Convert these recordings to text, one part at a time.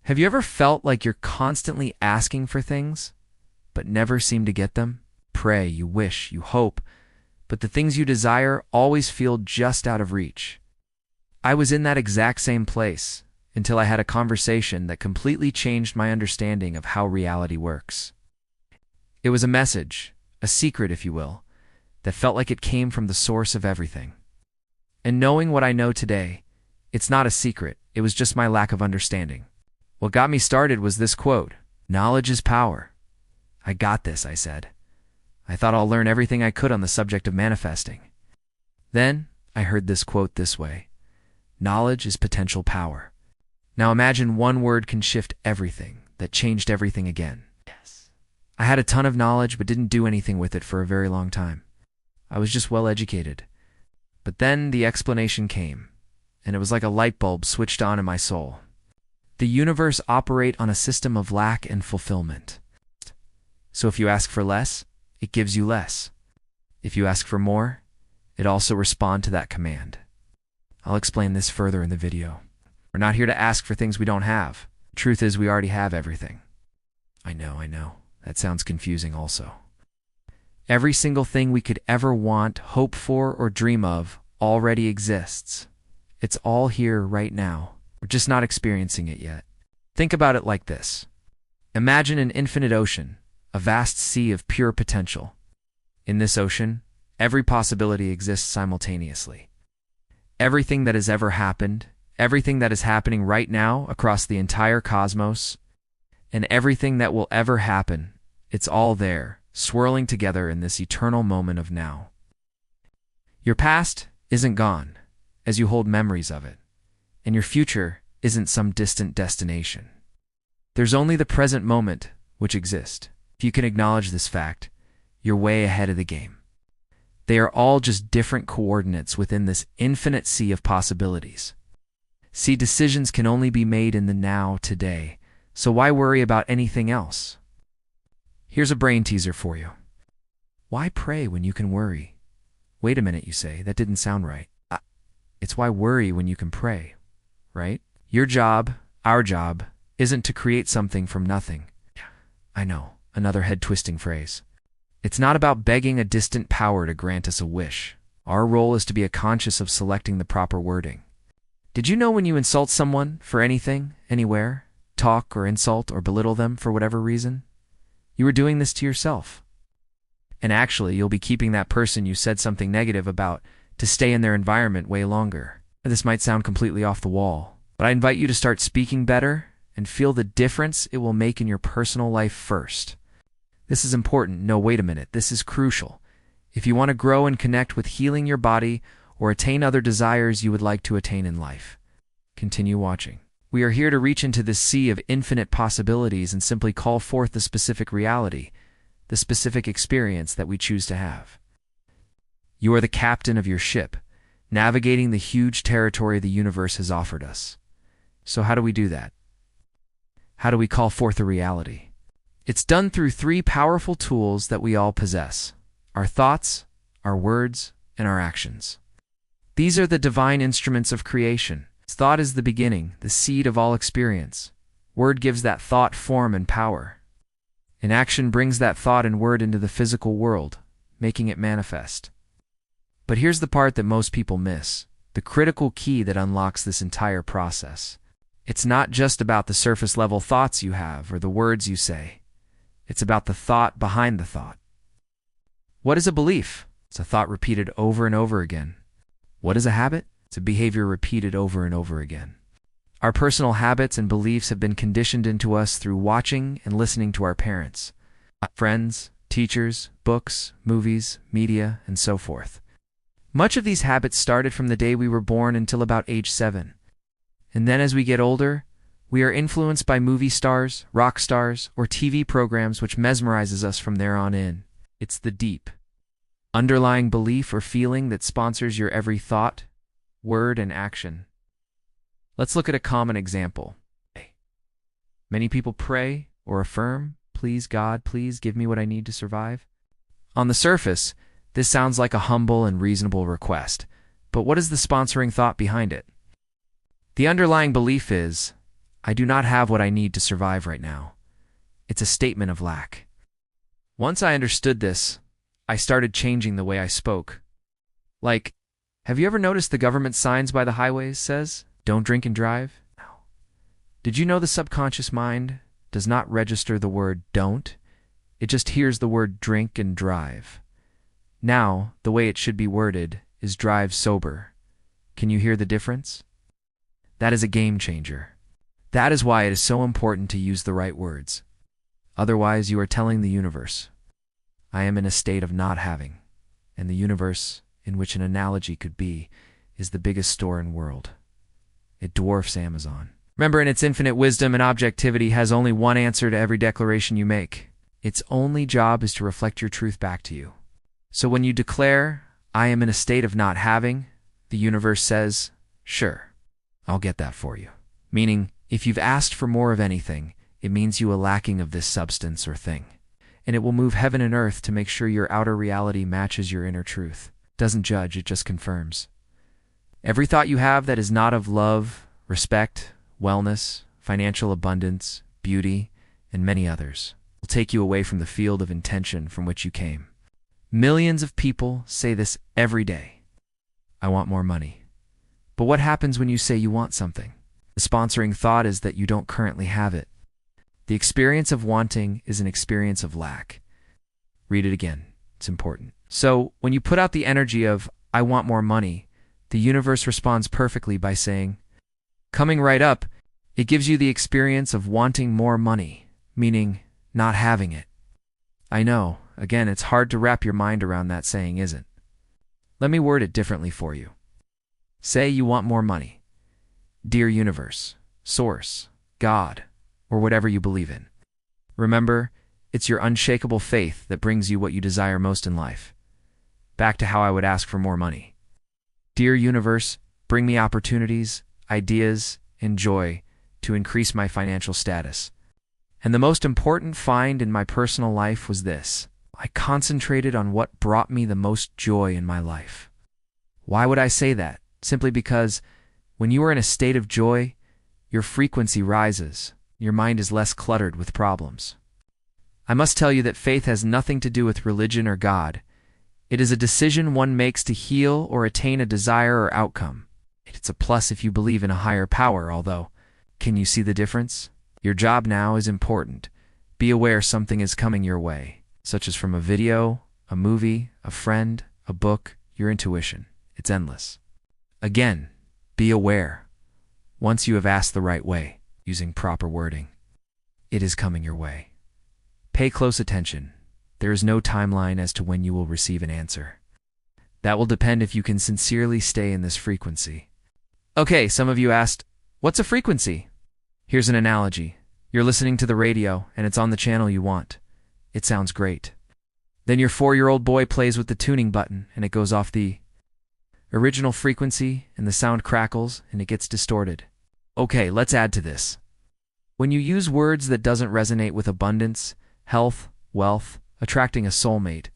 Have you ever felt like you're constantly asking for things, but never seem to get them? Pray, you wish, you hope, but the things you desire always feel just out of reach. I was in that exact same place until I had a conversation that completely changed my understanding of how reality works. It was a message, a secret if you will, that felt like it came from the source of everything. And knowing what I know today, it's not a secret, it was just my lack of understanding. What got me started was this quote, "Knowledge is power." "I got this," I said. I thought I'll learn everything I could on the subject of manifesting. Then I heard this quote this way, "Knowledge is potential power." Now imagine one word can shift everything, that changed everything again. Yes. I had a ton of knowledge but didn't do anything with it for a very long time. I was just well educated. But then the explanation came, and it was like a light bulb switched on in my soul. The universe operates on a system of lack and fulfillment. So if you ask for less, it gives you less. If you ask for more, it also responds to that command. I'll explain this further in the video. We're not here to ask for things we don't have. The truth is we already have everything. I know. That sounds confusing also. Every single thing we could ever want, hope for, or dream of already exists. It's all here right now. We're just not experiencing it yet. Think about it like this. Imagine an infinite ocean, a vast sea of pure potential. In this ocean, every possibility exists simultaneously. Everything that has ever happened, everything that is happening right now across the entire cosmos, and everything that will ever happen, it's all there, swirling together in this eternal moment of now. Your past isn't gone, as you hold memories of it, and your future isn't some distant destination. There's only the present moment which exists. If you can acknowledge this fact, you're way ahead of the game. They are all just different coordinates within this infinite sea of possibilities. See, decisions can only be made in the now, today, so why worry about anything else? Here's a brain teaser for you. Why pray when you can worry? Wait a minute, you say, that didn't sound right. It's why worry when you can pray, right? Your job, our job, isn't to create something from nothing. I know, another head-twisting phrase. It's not about begging a distant power to grant us a wish. Our role is to be conscious of selecting the proper wording. Did you know when you insult someone for anything, anywhere, talk or insult or belittle them for whatever reason, you are doing this to yourself? And actually, you'll be keeping that person you said something negative about to stay in their environment way longer. This might sound completely off the wall, but I invite you to start speaking better and feel the difference it will make in your personal life first. This is important. No, wait a minute. This is crucial. If you want to grow and connect with healing your body or attain other desires you would like to attain in life, continue watching. We are here to reach into this sea of infinite possibilities and simply call forth the specific reality, the specific experience that we choose to have. You are the captain of your ship, navigating the huge territory the universe has offered us. So how do we do that? How do we call forth a reality? It's done through three powerful tools that we all possess: our thoughts, our words, and our actions. These are the divine instruments of creation. Thought is the beginning, the seed of all experience. Word gives that thought form and power. And action brings that thought and word into the physical world, making it manifest. But here's the part that most people miss, the critical key that unlocks this entire process. It's not just about the surface level thoughts you have or the words you say. It's about the thought behind the thought. What is a belief? It's a thought repeated over and over again. What is a habit? It's a behavior repeated over and over again. Our personal habits and beliefs have been conditioned into us through watching and listening to our parents, friends, teachers, books, movies, media, and so forth. Much of these habits started from the day we were born until about age 7. And then as we get older, we are influenced by movie stars, rock stars, or TV programs which mesmerizes us from there on in. It's the deep, underlying belief or feeling that sponsors your every thought, word, and action. Let's look at a common example. Many people pray or affirm, "Please God, please give me what I need to survive." On the surface, this sounds like a humble and reasonable request, but what is the sponsoring thought behind it? The underlying belief is, I do not have what I need to survive right now. It's a statement of lack. Once I understood this, I started changing the way I spoke. Like, have you ever noticed the government signs by the highways says, "Don't drink and drive"? No. Did you know the subconscious mind does not register the word "don't"? It just hears the word "drink" and "drive." Now, the way it should be worded is "drive sober." Can you hear the difference? That is a game changer. That is why it is so important to use the right words. Otherwise, you are telling the universe, "I am in a state of not having," and the universe, in which an analogy could be, is the biggest store in the world. It dwarfs Amazon. Remember, in its infinite wisdom and objectivity, has only one answer to every declaration you make. Its only job is to reflect your truth back to you. So when you declare, "I am in a state of not having," the universe says, "Sure, I'll get that for you." Meaning, if you've asked for more of anything, it means you are lacking of this substance or thing. And it will move heaven and earth to make sure your outer reality matches your inner truth. Doesn't judge, it just confirms. Every thought you have that is not of love, respect, wellness, financial abundance, beauty, and many others will take you away from the field of intention from which you came. Millions of people say this every day. I want more money. But what happens when you say you want something? The sponsoring thought is that you don't currently have it. The experience of wanting is an experience of lack. Read it again. It's important. So, when you put out the energy of, "I want more money," the universe responds perfectly by saying, coming right up, it gives you the experience of wanting more money, meaning not having it. I know, again, it's hard to wrap your mind around that saying, isn't? Let me word it differently for you. Say you want more money. Dear universe, source, God, or whatever you believe in. Remember, it's your unshakable faith that brings you what you desire most in life. Back to how I would ask for more money. Dear universe, bring me opportunities, ideas, and joy to increase my financial status. And the most important find in my personal life was this. I concentrated on what brought me the most joy in my life. Why would I say that? Simply because when you are in a state of joy, your frequency rises. Your mind is less cluttered with problems. I must tell you that faith has nothing to do with religion or God. It is a decision one makes to heal or attain a desire or outcome. It's a plus if you believe in a higher power, although, can you see the difference? Your job now is important. Be aware something is coming your way, such as from a video, a movie, a friend, a book, your intuition. It's endless. Again, be aware. Once you have asked the right way, using proper wording, it is coming your way. Pay close attention. There is no timeline as to when you will receive an answer. That will depend if you can sincerely stay in this frequency. Okay, some of you asked, what's a frequency? Here's an analogy. You're listening to the radio, and it's on the channel you want. It sounds great. Then your 4-year-old boy plays with the tuning button, and it goes off the original frequency, and the sound crackles, and it gets distorted. Okay, let's add to this. When you use words that doesn't resonate with abundance, health, wealth, attracting a soulmate,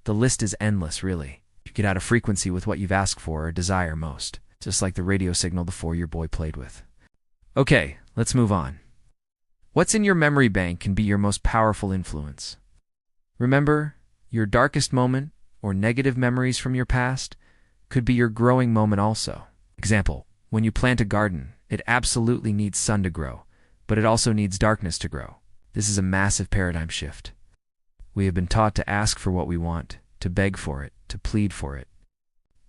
the list is endless, really. You get out of frequency with what you've asked for or desire most, just like the radio signal the 4-year-old boy played with. Okay, let's move on. What's in your memory bank can be your most powerful influence. Remember, your darkest moment or negative memories from your past could be your growing moment also. Example, when you plant a garden, it absolutely needs sun to grow, but it also needs darkness to grow. This is a massive paradigm shift. We have been taught to ask for what we want, to beg for it, to plead for it.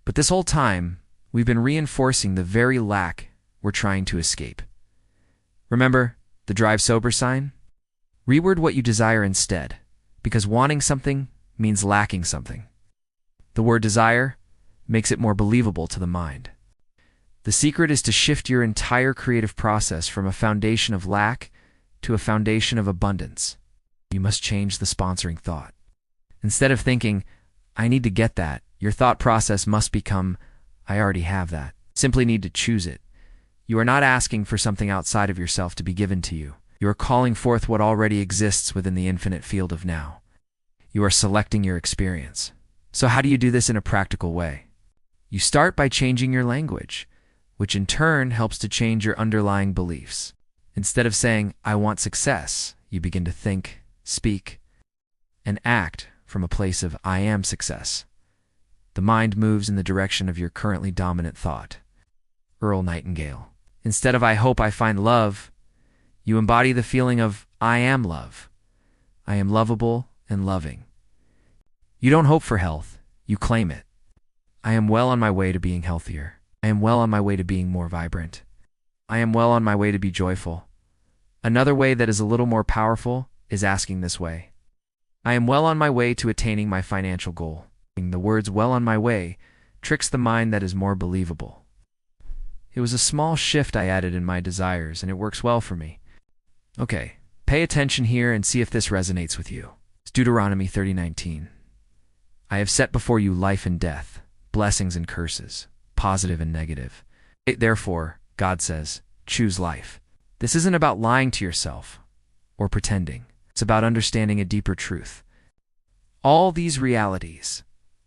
But this whole time, we've been reinforcing the very lack we're trying to escape. Remember the drive sober sign? Reword what you desire instead, because wanting something means lacking something. The word desire makes it more believable to the mind. The secret is to shift your entire creative process from a foundation of lack to a foundation of abundance. You must change the sponsoring thought. Instead of thinking, I need to get that, your thought process must become, I already have that. Simply need to choose it. You are not asking for something outside of yourself to be given to you. You are calling forth what already exists within the infinite field of now. You are selecting your experience. So how do you do this in a practical way? You start by changing your language, which in turn helps to change your underlying beliefs. Instead of saying, I want success, you begin to think, speak, and act from a place of I am success. The mind moves in the direction of your currently dominant thought. Earl Nightingale. Instead of I hope I find love, you embody the feeling of I am love. I am lovable and loving. You don't hope for health, you claim it. I am well on my way to being healthier. I am well on my way to being more vibrant. I am well on my way to be joyful. Another way that is a little more powerful is asking this way. I am well on my way to attaining my financial goal. The words well on my way tricks the mind that is more believable. It was a small shift I added in my desires, and it works well for me. Okay, pay attention here and see if this resonates with you. It's Deuteronomy 30:19. I have set before you life and death, blessings and curses, positive and negative. Therefore, God says, choose life. This isn't about lying to yourself or pretending. It's about understanding a deeper truth. All these realities,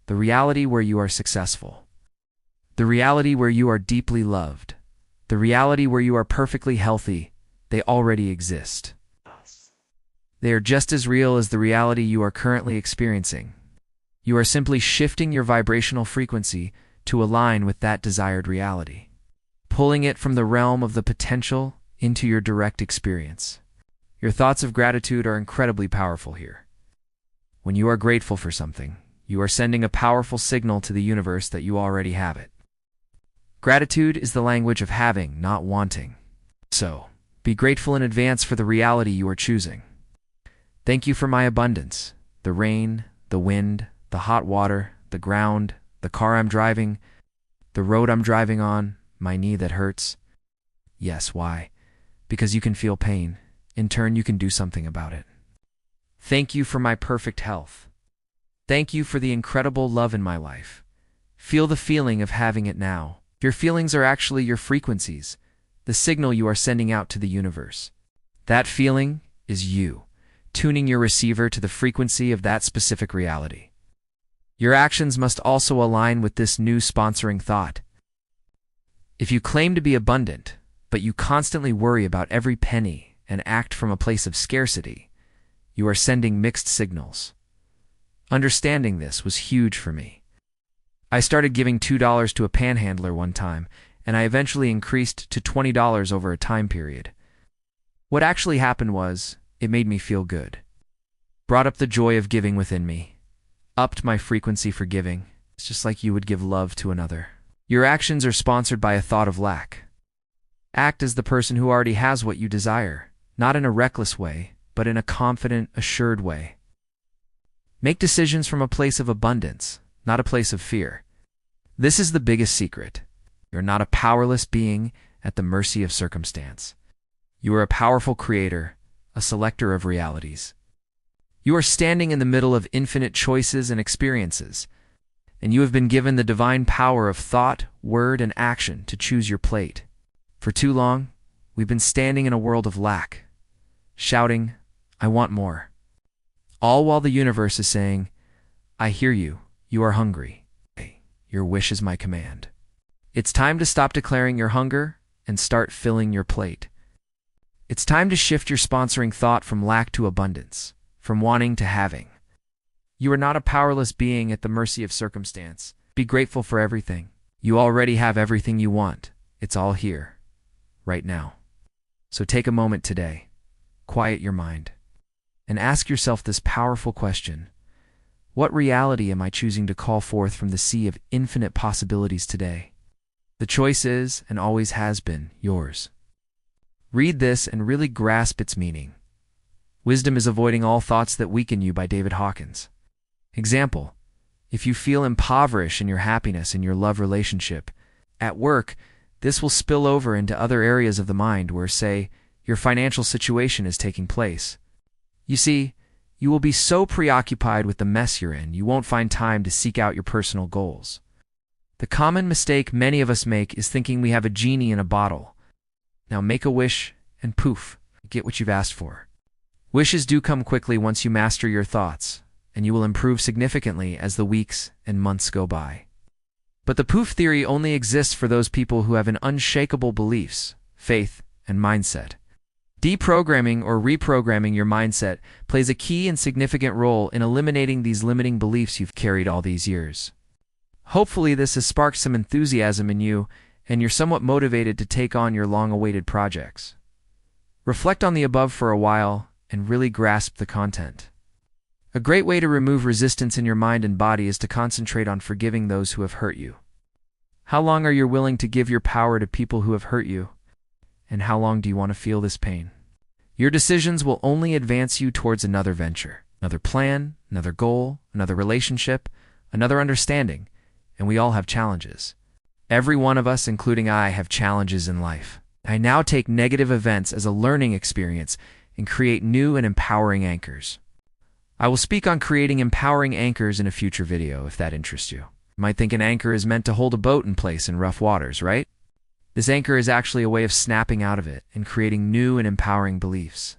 the reality where you are successful, the reality where you are deeply loved, the reality where you are perfectly healthy, they already exist. They are just as real as the reality you are currently experiencing. You are simply shifting your vibrational frequency to align with that desired reality, pulling it from the realm of the potential into your direct experience. Your thoughts of gratitude are incredibly powerful here. When you are grateful for something, you are sending a powerful signal to the universe that you already have it. Gratitude is the language of having, not wanting. So, be grateful in advance for the reality you are choosing. Thank you for my abundance, the rain, the wind, the hot water, the ground, the car I'm driving, the road I'm driving on, my knee that hurts. Yes, why? Because you can feel pain. In turn, you can do something about it. Thank you for my perfect health. Thank you for the incredible love in my life. Feel the feeling of having it now. Your feelings are actually your frequencies, the signal you are sending out to the universe. That feeling is you, tuning your receiver to the frequency of that specific reality. Your actions must also align with this new sponsoring thought. If you claim to be abundant, but you constantly worry about every penny and act from a place of scarcity, you are sending mixed signals. Understanding this was huge for me. I started giving $2 to a panhandler one time, and I eventually increased to $20 over a time period. What actually happened was, it made me feel good. Brought up the joy of giving within me. Upped my frequency for giving. It's just like you would give love to another. Your actions are sponsored by a thought of lack. Act as the person who already has what you desire, not in a reckless way, but in a confident, assured way. Make decisions from a place of abundance, not a place of fear. This is the biggest secret. You're not a powerless being at the mercy of circumstance. You are a powerful creator, a selector of realities. You are standing in the middle of infinite choices and experiences, and you have been given the divine power of thought, word, and action to choose your plate. For too long, we've been standing in a world of lack, shouting, I want more. All while the universe is saying, I hear you, you are hungry. Your wish is my command. It's time to stop declaring your hunger and start filling your plate. It's time to shift your sponsoring thought from lack to abundance, from wanting to having. You are not a powerless being at the mercy of circumstance. Be grateful for everything. You already have everything you want. It's all here, right now. So take a moment today, quiet your mind, and ask yourself this powerful question. What reality am I choosing to call forth from the sea of infinite possibilities today? The choice is, and always has been, yours. Read this and really grasp its meaning. Wisdom is Avoiding All Thoughts That Weaken You by David Hawkins. Example, if you feel impoverished in your happiness in your love relationship, at work, this will spill over into other areas of the mind where, say, your financial situation is taking place. You see, you will be so preoccupied with the mess you're in, you won't find time to seek out your personal goals. The common mistake many of us make is thinking we have a genie in a bottle. Now make a wish, and poof, get what you've asked for. Wishes do come quickly once you master your thoughts, and you will improve significantly as the weeks and months go by. But the poof theory only exists for those people who have an unshakable beliefs, faith, and mindset. Deprogramming or reprogramming your mindset plays a key and significant role in eliminating these limiting beliefs you've carried all these years. Hopefully, this has sparked some enthusiasm in you, and you're somewhat motivated to take on your long-awaited projects. Reflect on the above for a while and really grasp the content. A great way to remove resistance in your mind and body is to concentrate on forgiving those who have hurt you. How long are you willing to give your power to people who have hurt you? And how long do you want to feel this pain? Your decisions will only advance you towards another venture, another plan, another goal, another relationship, another understanding, and we all have challenges. Every one of us, including I, have challenges in life. I now take negative events as a learning experience and create new and empowering anchors. I will speak on creating empowering anchors in a future video if that interests you. You might think an anchor is meant to hold a boat in place in rough waters, right? This anchor is actually a way of snapping out of it and creating new and empowering beliefs.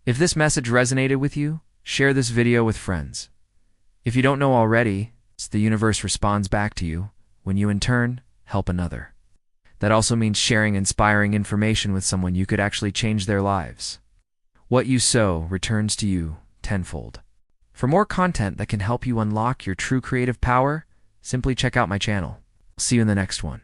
If this message resonated with you, share this video with friends. If you don't know already, the universe responds back to you when you in turn help another. That also means sharing inspiring information with someone you could actually change their lives. What you sow returns to you tenfold. For more content that can help you unlock your true creative power, simply check out my channel. See you in the next one.